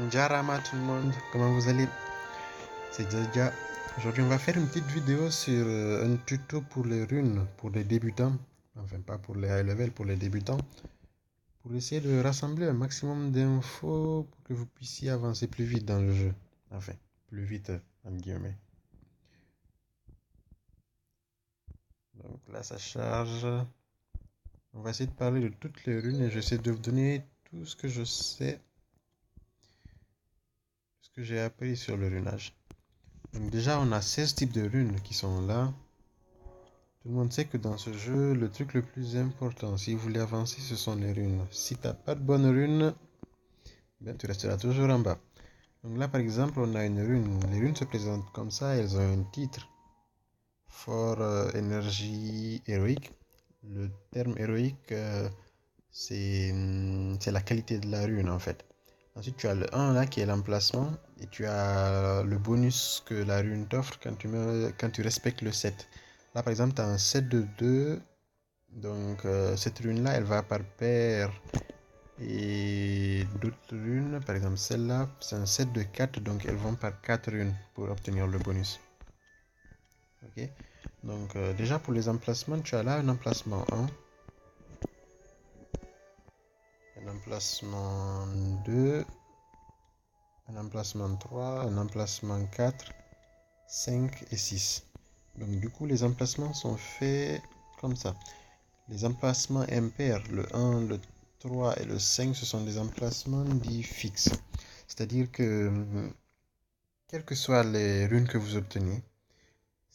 Jarama tout le monde, comment vous allez? C'est Jaja. Aujourd'hui, on va faire une petite vidéo sur un tuto pour les runes, pour les débutants. Enfin, pas pour les high level, pour les débutants. Pour essayer de rassembler un maximum d'infos pour que vous puissiez avancer plus vite dans le jeu. Enfin, plus vite, entre guillemets. Donc là, ça charge. On va essayer de parler de toutes les runes et j'essaie de vous donner tout ce que je sais, ce que j'ai appris sur le runage. Donc déjà, on a 16 types de runes qui sont là. Tout le monde sait que dans ce jeu, le truc le plus important, si vous voulez avancer, ce sont les runes. Si tu n'as pas de bonnes runes, ben, tu resteras toujours en bas. Donc là, par exemple, on a une rune. Les runes se présentent comme ça, elles ont un titre. Fort énergie héroïque. Le terme héroïque, c'est la qualité de la rune en fait. Ensuite, tu as le 1 là qui est l'emplacement et tu as le bonus que la rune t'offre quand tu respectes le 7. Là, par exemple, tu as un 7 de 2. Donc, cette rune-là, elle va par paire. Et d'autres runes, par exemple celle-là, c'est un set de 4. Donc, elles vont par 4 runes pour obtenir le bonus. Ok. Donc, déjà pour les emplacements, tu as là un emplacement 1, un emplacement 2, un emplacement 3, un emplacement 4, 5 et 6. Donc, du coup, les emplacements sont faits comme ça. Les emplacements impairs, le 1, le 3 et le 5, ce sont des emplacements dits fixes. C'est-à-dire que, quelles que soient les runes que vous obtenez,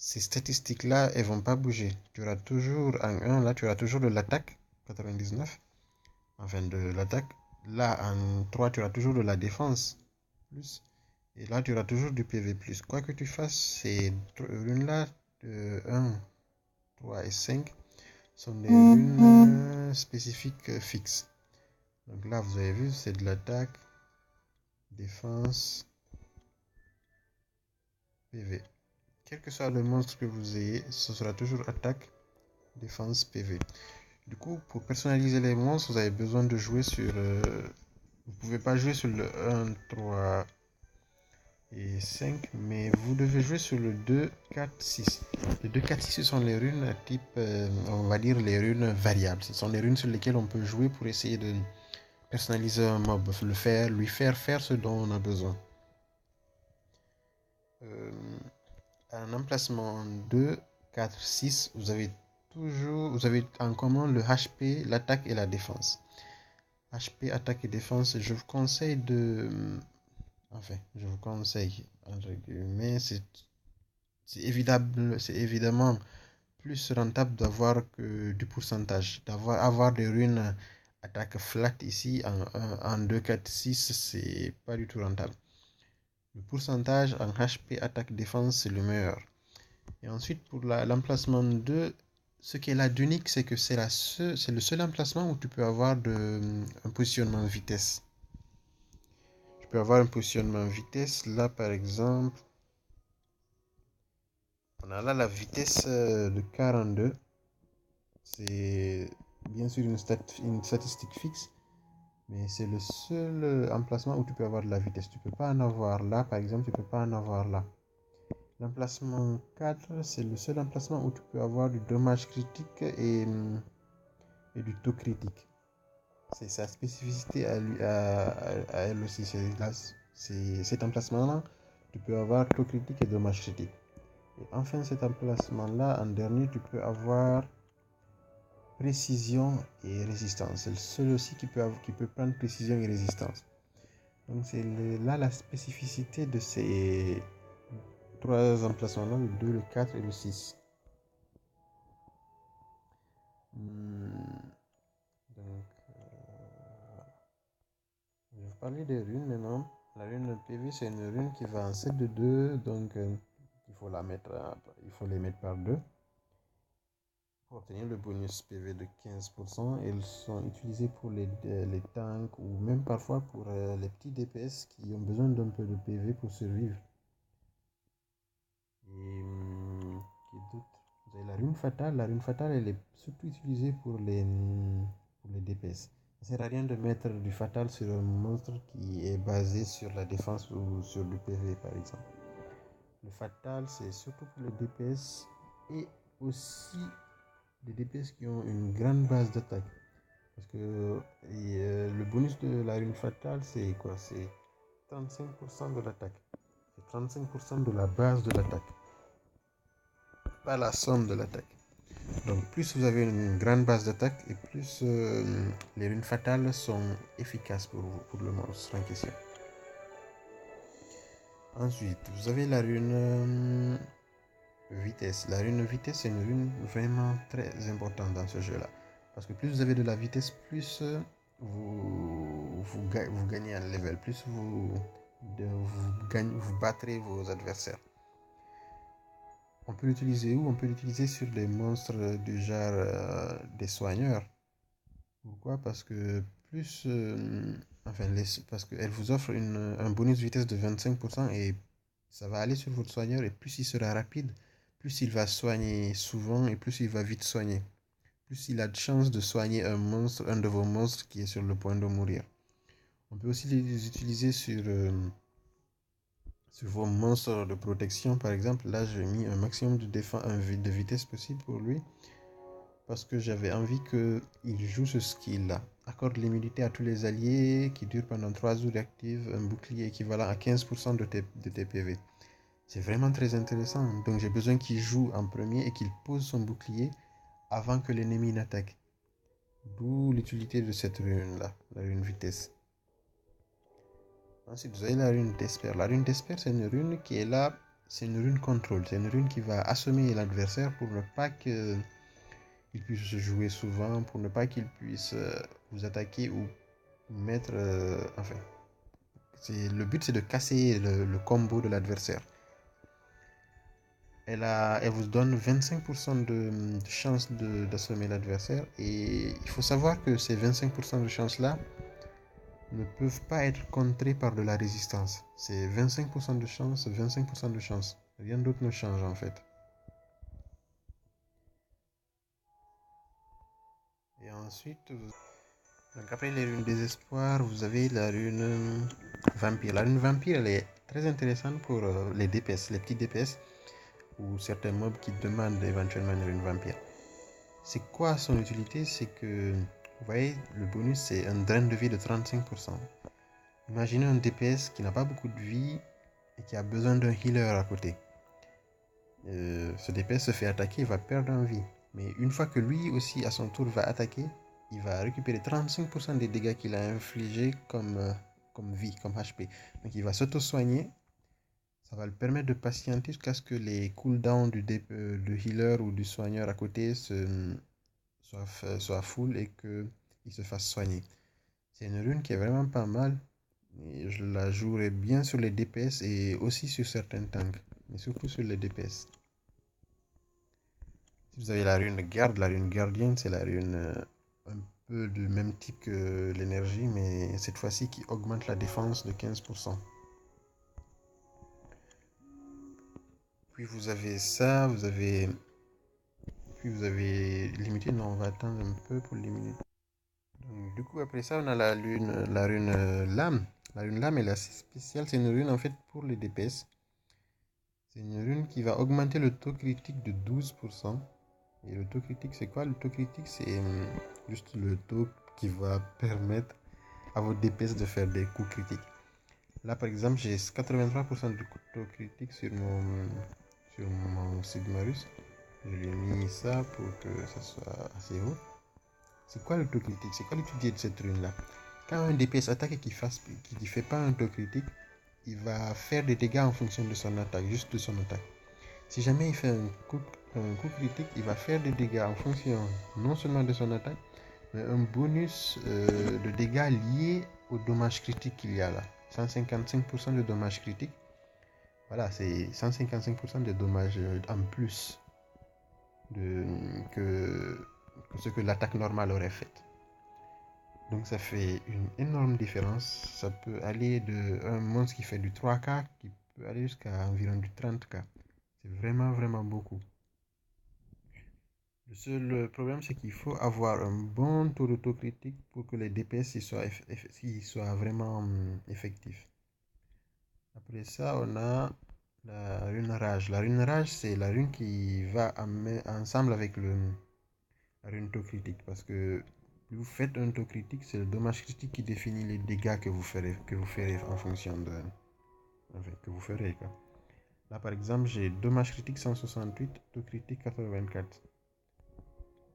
ces statistiques-là, elles vont pas bouger. Tu auras toujours, en 1, là, tu auras toujours de l'attaque, 99, enfin de l'attaque. Là, en 3, tu auras toujours de la défense, plus. Et là, tu auras toujours du PV+. Quoi que tu fasses, ces runes-là, de 1, 3 et 5, sont des runes spécifiques fixes. Donc là, vous avez vu, c'est de l'attaque, défense, PV. Quel que soit le monstre que vous ayez, ce sera toujours attaque, défense, PV. Du coup, pour personnaliser les monstres, vous avez besoin de jouer sur... vous pouvez pas jouer sur le 1, 3 et 5, mais vous devez jouer sur le 2, 4, 6. Le 2, 4, 6, ce sont les runes type, on va dire les runes variables. Ce sont les runes sur lesquelles on peut jouer pour essayer de personnaliser un mob, lui faire faire ce dont on a besoin. Euh, un emplacement 2, 4, 6, vous avez en commun le HP, l'attaque et la défense. HP, attaque et défense, je vous conseille de... Enfin, je vous conseille, entre guillemets, c'est évidemment plus rentable d'avoir que du pourcentage. Avoir des runes attaque flat ici en 2, 4, 6, c'est pas du tout rentable. Le pourcentage en HP, attaque, défense, c'est le meilleur. Et ensuite, pour l'emplacement 2, ce qui est là d'unique, c'est que c'est le seul emplacement où tu peux avoir un positionnement vitesse. Tu peux avoir un positionnement vitesse. Là, par exemple, on a là la vitesse de 42. C'est bien sûr une statistique fixe, mais c'est le seul emplacement où tu peux avoir de la vitesse. Tu peux pas en avoir là, par exemple, tu peux pas en avoir là. L'emplacement 4, c'est le seul emplacement où tu peux avoir du dommage critique et du taux critique. C'est sa spécificité à elle aussi. C'est cet emplacement-là, tu peux avoir taux critique et dommage critique. Et enfin, cet emplacement-là, en dernier, tu peux avoir précision et résistance. C'est le seul aussi qui peut prendre précision et résistance. Donc, c'est là la spécificité de ces trois emplacements-là, le 2, le 4 et le 6. Donc, je vais vous parler des runes maintenant. La rune PV, c'est une rune qui va en 7 de 2, donc il faut les mettre par 2 pour obtenir le bonus PV de 15%. Elles sont utilisées pour les tanks ou même parfois pour les petits DPS qui ont besoin d'un peu de PV pour survivre. Et qui d'autre? Vous avez la rune fatale. La rune fatale, elle est surtout utilisée pour les DPS. Ça sert à rien de mettre du fatal sur un monstre qui est basé sur la défense ou sur du PV par exemple. Le fatal, c'est surtout pour les DPS et aussi des DPS qui ont une grande base d'attaque. Parce que le bonus de la rune fatale, c'est quoi? C'est 35% de l'attaque. C'est 35% de la base de l'attaque, pas la somme de l'attaque. Donc plus vous avez une grande base d'attaque et plus les runes fatales sont efficaces pour le monstre en question. Ensuite, vous avez la rune vitesse. La rune vitesse, c'est une rune vraiment très importante dans ce jeu-là. Parce que plus vous avez de la vitesse, plus vous gagnez un level, plus vous battrez vos adversaires. On peut l'utiliser où? On peut l'utiliser sur des monstres du genre des soigneurs. Pourquoi? Parce que plus... parce qu'elle vous offre un bonus vitesse de 25% et ça va aller sur votre soigneur et plus il sera rapide, plus il va soigner souvent et plus il va vite soigner. Plus il a de chances de soigner un de vos monstres qui est sur le point de mourir. On peut aussi les utiliser sur vos monstres de protection par exemple. Là j'ai mis un maximum de vitesse possible pour lui. Parce que j'avais envie qu'il joue ce skill-là. Accorde l'immunité à tous les alliés qui dure pendant 3 jours et active un bouclier équivalent à 15% de tes PV. C'est vraiment très intéressant. Donc j'ai besoin qu'il joue en premier et qu'il pose son bouclier avant que l'ennemi n'attaque. D'où l'utilité de cette rune-là, la rune vitesse. Ensuite, vous avez la rune d'Esper. La rune d'Esper, c'est une rune qui est là, c'est une rune contrôle. C'est une rune qui va assommer l'adversaire pour ne pas qu'il puisse se jouer souvent, pour ne pas qu'il puisse vous attaquer ou mettre... le but c'est de casser le combo de l'adversaire. Elle vous donne 25% de chance d'assommer l'adversaire et il faut savoir que ces 25% de chance-là ne peuvent pas être contrés par de la résistance. C'est 25% de chance, 25% de chance. Rien d'autre ne change en fait. Et ensuite, donc après les runes désespoir, vous avez la rune vampire. La rune vampire, elle est très intéressante pour les DPS, les petits DPS ou certains mobs qui demandent éventuellement une rune vampire. C'est quoi son utilité? C'est que, vous voyez, le bonus c'est un drain de vie de 35%. Imaginez un DPS qui n'a pas beaucoup de vie et qui a besoin d'un healer à côté. Ce DPS se fait attaquer, il va perdre en vie. Mais une fois que lui aussi à son tour va attaquer, il va récupérer 35% des dégâts qu'il a infligés comme vie, comme HP. Donc il va s'auto-soigner. Ça va le permettre de patienter jusqu'à ce que les cooldowns du healer ou du soigneur à côté soient full et qu'il se fasse soigner. C'est une rune qui est vraiment pas mal. Et je la jouerai bien sur les DPS et aussi sur certains tanks. Mais surtout sur les DPS. Si vous avez la rune garde, la rune gardienne, c'est la rune un peu du même type que l'énergie, mais cette fois-ci qui augmente la défense de 15%. Puis vous avez ça, puis vous avez limité, non, on va attendre un peu pour limiter. Donc, du coup, après ça, on a la rune lame. La rune lame, elle est assez spéciale, c'est une rune en fait pour les DPS. C'est une rune qui va augmenter le taux critique de 12%. Et le taux critique, c'est quoi? Le taux critique, c'est juste le taux qui va permettre à vos DPS de faire des coups critiques. Là, par exemple, j'ai 83% de taux critique sur mon Sigmarus. Je lui ai mis ça pour que ça soit assez haut. C'est quoi le taux critique? C'est quoi l'utilité de cette rune-là? Quand un DPS attaque et qui ne fait pas un taux critique, il va faire des dégâts en fonction de son attaque, juste de son attaque. Si jamais il fait un coup critique, il va faire des dégâts en fonction non seulement de son attaque, mais un bonus de dégâts liés au dommage critique qu'il y a là. 155% de dommages critiques. Voilà, c'est 155% de dommages en plus que ce que l'attaque normale aurait fait. Donc ça fait une énorme différence. Ça peut aller de un monstre qui fait du 3K qui peut aller jusqu'à environ du 30K. C'est vraiment, vraiment beaucoup. Le seul problème, c'est qu'il faut avoir un bon taux d'autocritique pour que les DPS soient vraiment effectifs. Après ça, on a la rune rage. La rune rage, c'est la rune qui va ensemble avec la rune taux critique. Parce que plus vous faites un taux critique, c'est le dommage critique qui définit les dégâts que vous ferez en fonction de. Enfin, que vous ferez, quoi. Là, par exemple, j'ai dommage critique 168, taux critique 84.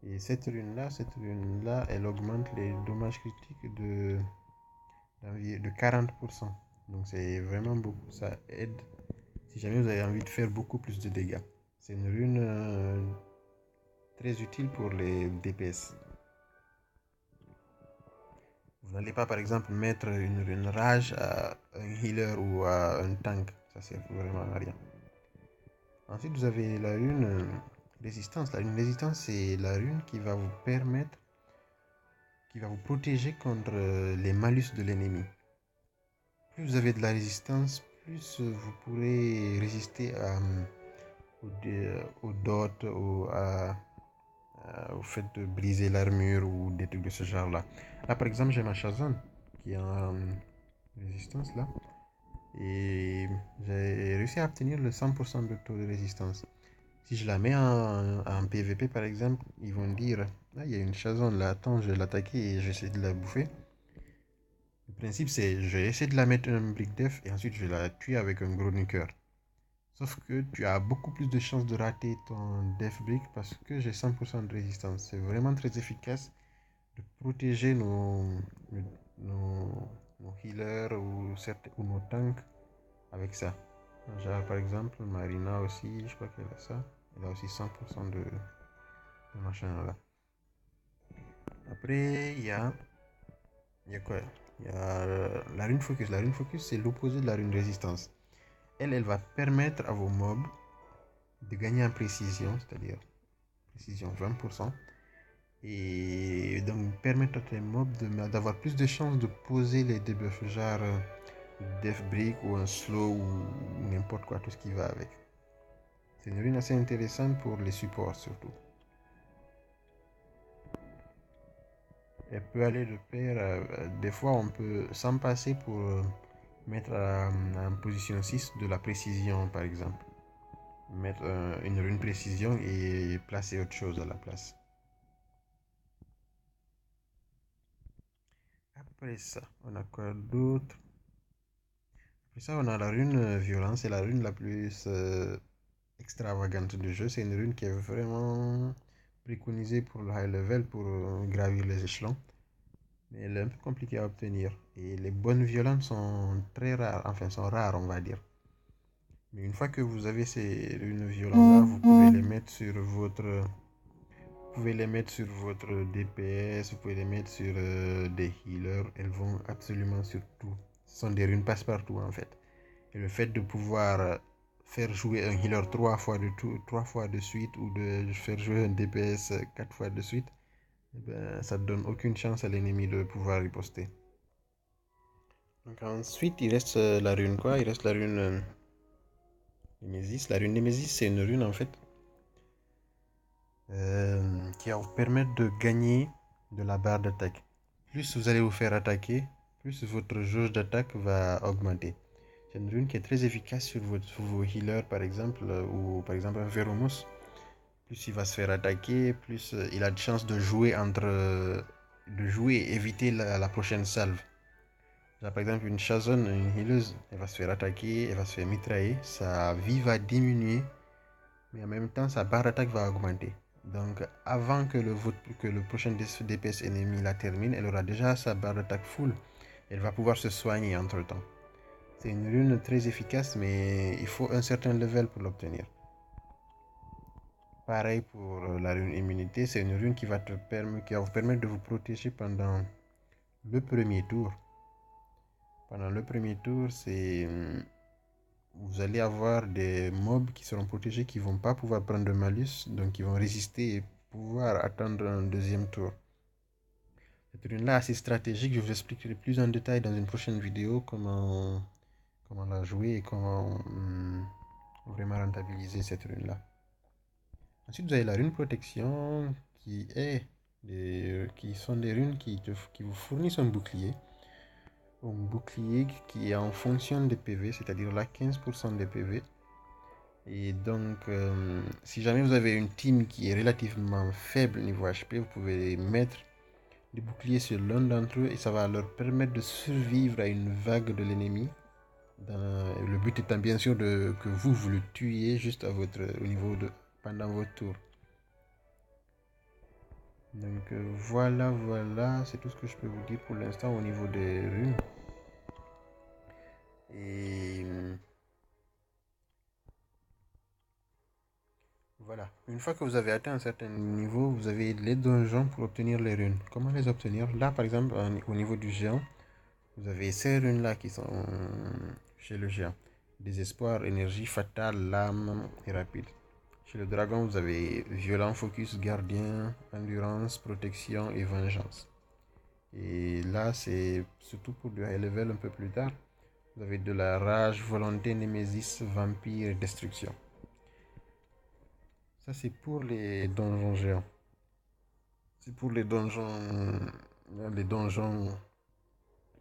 Et cette rune-là, elle augmente les dommages critiques de 40%. Donc c'est vraiment beaucoup. Ça aide si jamais vous avez envie de faire beaucoup plus de dégâts. C'est une rune très utile pour les DPS. Vous n'allez pas par exemple mettre une rune rage à un healer ou à un tank. Ça sert vraiment à rien. Ensuite, vous avez la rune résistance. La rune résistance, c'est la rune qui va vous permettre, qui va vous protéger contre les malus de l'ennemi. Plus vous avez de la résistance, plus vous pourrez résister aux dots, au fait de briser l'armure ou des trucs de ce genre-là. Là, par exemple, j'ai ma Shazam qui est en résistance là. Et j'ai réussi à obtenir le 100% de taux de résistance. Si je la mets en PvP par exemple, ils vont dire ah, il y a une Shazam là, attends, je vais l'attaquer et je vais essayer de la bouffer. Le principe, c'est je vais essayer de la mettre un brick def et ensuite je vais la tuer avec un gros nuker. Sauf que tu as beaucoup plus de chances de rater ton def brick parce que j'ai 100% de résistance. C'est vraiment très efficace de protéger nos, nos healers ou nos tanks avec ça. Genre par exemple, Marina aussi, je crois qu'elle a ça. Elle a aussi 100% de machin là. Après, il y a quoi? Il y a la rune focus. La rune focus, c'est l'opposé de la rune résistance. Elle va permettre à vos mobs de gagner en précision, c'est-à-dire précision 20%, et donc permettre à tes mobs d'avoir plus de chances de poser les debuffs, genre Death Break ou un slow ou n'importe quoi, tout ce qui va avec. C'est une rune assez intéressante pour les supports surtout. Elle peut aller de pair, des fois on peut s'en passer pour mettre en position 6 de la précision par exemple. Mettre une rune précision et placer autre chose à la place. Après ça, on a quoi d'autre? Après ça, on a la rune violence. C'est la rune la plus extravagante du jeu. C'est une rune qui est vraiment préconisée pour le high level, pour gravir les échelons. Mais elle est un peu compliquée à obtenir. Et les bonnes violentes sont très rares, enfin sont rares on va dire. Mais une fois que vous avez ces runes violentes-là, vous pouvez les mettre sur votre DPS, vous pouvez les mettre sur des healers. Elles vont absolument sur tout. Ce sont des runes passe-partout en fait. Et le fait de pouvoir faire jouer un healer 3 fois de suite ou de faire jouer un DPS 4 fois de suite, eh ben, ça ne donne aucune chance à l'ennemi de pouvoir riposter. Donc ensuite, il reste la rune quoi? Il reste la rune Némésis. La rune Némésis, c'est une rune en fait qui va vous permettre de gagner de la barre d'attaque. Plus vous allez vous faire attaquer, plus votre jauge d'attaque va augmenter. C'est une rune qui est très efficace sur vos healers par exemple, ou par exemple un Veromos. Plus il va se faire attaquer, plus il a de chances de jouer et éviter la prochaine salve. Là, par exemple, une Shazon, une healeuse, elle va se faire attaquer, elle va se faire mitrailler, sa vie va diminuer, mais en même temps, sa barre d'attaque va augmenter. Donc, avant que le prochain DPS ennemi la termine, elle aura déjà sa barre d'attaque full. Elle va pouvoir se soigner entre temps. C'est une rune très efficace, mais il faut un certain level pour l'obtenir. Pareil pour la rune immunité, c'est une rune qui va vous permettre de vous protéger pendant le premier tour. Pendant le premier tour, vous allez avoir des mobs qui seront protégés, qui ne vont pas pouvoir prendre de malus, donc ils vont résister et pouvoir attendre un deuxième tour. Cette rune-là, assez stratégique, je vous expliquerai plus en détail dans une prochaine vidéo comment la jouer et comment vraiment rentabiliser cette rune-là. Ensuite, vous avez la rune protection qui sont des runes qui vous fournissent un bouclier. Un bouclier qui est en fonction des PV, c'est-à-dire là 15% des PV. Et donc, si jamais vous avez une team qui est relativement faible niveau HP, vous pouvez mettre des boucliers sur l'un d'entre eux et ça va leur permettre de survivre à une vague de l'ennemi. Le but étant bien sûr que vous le tuiez juste au niveau de pendant votre tour. Donc voilà, c'est tout ce que je peux vous dire pour l'instant au niveau des runes. Et voilà, une fois que vous avez atteint un certain niveau, vous avez les donjons pour obtenir les runes. Comment les obtenir? Là, par exemple, au niveau du géant, vous avez ces runes-là qui sont chez le géant. Désespoir, énergie, fatale, lame et rapide. Chez le dragon, vous avez violent, focus, gardien, endurance, protection et vengeance. Et là, c'est surtout pour du high level un peu plus tard. Vous avez de la rage, volonté, némésis, vampire et destruction. Ça, c'est pour les donjons géants. C'est pour les donjons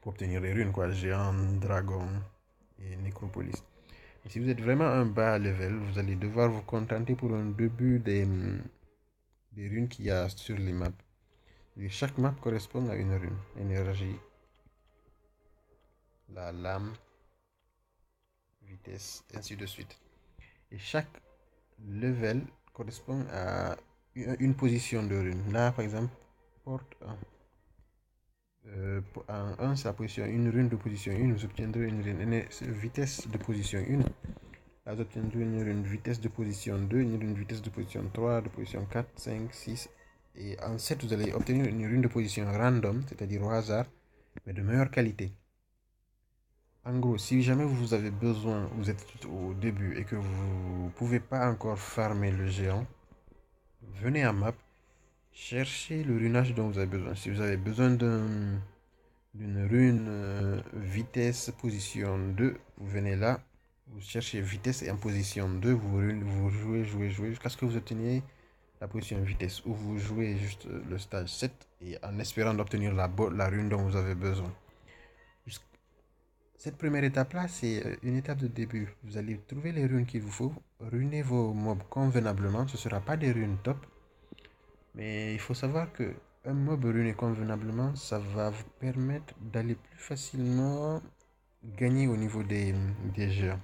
pour obtenir les runes, quoi. Géant, dragon et nécropolis. Et si vous êtes vraiment un bas level, vous allez devoir vous contenter pour un début des runes qu'il y a sur les maps. Et chaque map correspond à une rune. Énergie, la lame, vitesse, ainsi de suite. Et chaque level correspond à une position de rune. Là, par exemple, porte 1. En 1, c'est la position une rune de position 1, vous obtiendrez une rune vitesse de position 1. Là, vous obtiendrez une rune vitesse de position 2, une rune vitesse de position 3, de position 4, 5, 6. Et en 7, vous allez obtenir une rune de position random, c'est-à-dire au hasard, mais de meilleure qualité. En gros, si jamais vous avez besoin, vous êtes au début et que vous ne pouvez pas encore farmer le géant, venez à map, cherchez le runage dont vous avez besoin. Si vous avez besoin d'une rune vitesse position 2, vous venez là, vous cherchez vitesse et en position 2, vous jouez jusqu'à ce que vous obteniez la position vitesse ou vous jouez juste le stage 7 et en espérant d'obtenir la rune dont vous avez besoin. Cette première étape-là, c'est une étape de début. Vous allez trouver les runes qu'il vous faut, runer vos mobs convenablement. Ce ne sera pas des runes top, mais il faut savoir que un mob runé convenablement, ça va vous permettre d'aller plus facilement gagner au niveau des géants.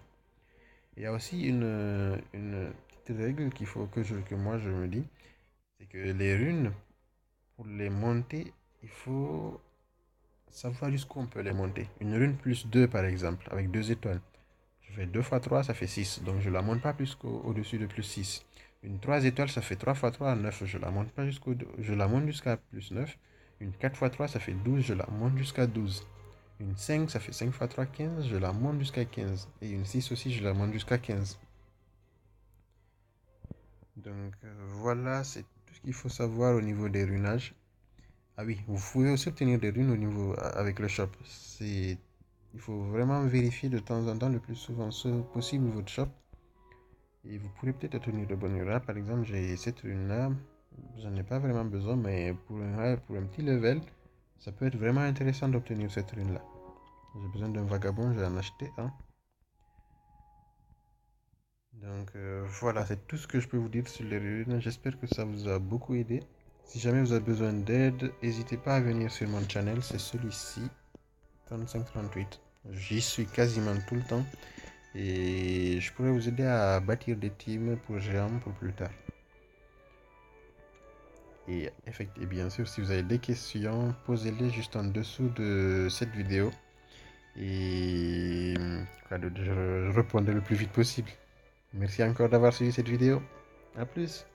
Il y a aussi une petite règle qu'il faut que moi je me dis, c'est que les runes, pour les monter, il faut savoir jusqu'où on peut les monter. Une rune plus 2 par exemple, avec 2 étoiles. Je fais 2 fois 3, ça fait 6. Donc je ne la monte pas plus qu'au-dessus de plus 6. Une 3 étoiles, ça fait 3 fois 3, 9. Je la monte pas je la monte jusqu'à plus 9. Une 4 fois 3, ça fait 12. Je la monte jusqu'à 12. Une 5, ça fait 5 fois 3, 15. Je la monte jusqu'à 15. Et une 6 aussi, je la monte jusqu'à 15. Donc voilà, c'est tout ce qu'il faut savoir au niveau des runages. Ah oui, vous pouvez aussi obtenir des runes au niveau avec le shop. Il faut vraiment vérifier de temps en temps, le plus souvent possible, votre shop. Et vous pourrez peut-être obtenir de bonnes runes. Par exemple, j'ai cette rune-là. J'en ai pas vraiment besoin, mais pour un petit level, ça peut être vraiment intéressant d'obtenir cette rune-là. J'ai besoin d'un vagabond, je vais en acheter un. Donc voilà, c'est tout ce que je peux vous dire sur les runes. J'espère que ça vous a beaucoup aidé. Si jamais vous avez besoin d'aide, n'hésitez pas à venir sur mon channel, c'est celui-ci, 3538. J'y suis quasiment tout le temps et je pourrais vous aider à bâtir des teams pour géants pour plus tard. Et bien sûr, si vous avez des questions, posez-les juste en dessous de cette vidéo et je répondrai le plus vite possible. Merci encore d'avoir suivi cette vidéo. À plus.